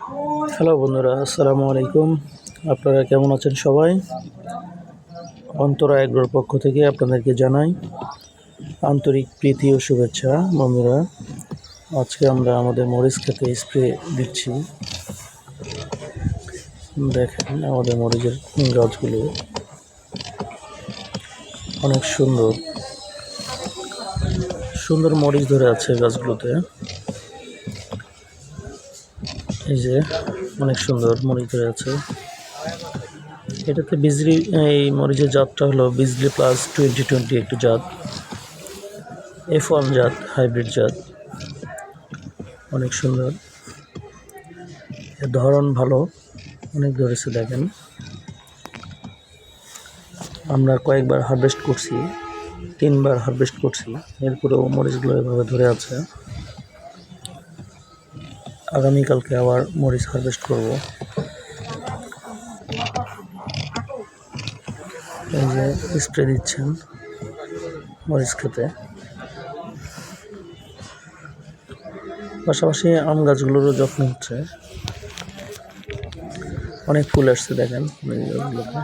Hello বন্ধুরা, আসসালামু আলাইকুম। আপনারা কেমন আছেন সবাই? অন্তরা এগ্রোর পক্ষ থেকে আপনাদেরকে জানাই আন্তরিক প্রীতি ও শুভেচ্ছা। বন্ধুরা, আজকে আমরা আমাদের মরিচ ক্ষেতে স্প্রে দিচ্ছি। দেখেন আমাদের মরিচের গাছগুলো অনেক সুন্দর সুন্দর মরিচ ধরে আছে গাছগুলোতে। এই যে অনেক সুন্দর মরিচ ধরে আছে। এটাতে বিজলি, এই মরিচের জাতটা হলো বিজলি প্লাস 2020 একটু জাত, F1 জাত, হাইব্রিড জাত, অনেক সুন্দর। এর ধরন ভালো, অনেক ধরেছে। দেখেন আমরা কয়েকবার হারভেস্ট করছি, 3বার হারভেস্ট করছি, এরপরেও মরিচগুলো এভাবে ধরে আছে। আগামীকালকে আবার মরিচ হারভেস্ট করব। এই যে স্প্রে দিচ্ছেন মরিচ খেতে, পাশাপাশি আম গাছগুলোরও যত্ন হচ্ছে। অনেক ফুল আসছে দেখেন মরিচ গাছগুলোতে।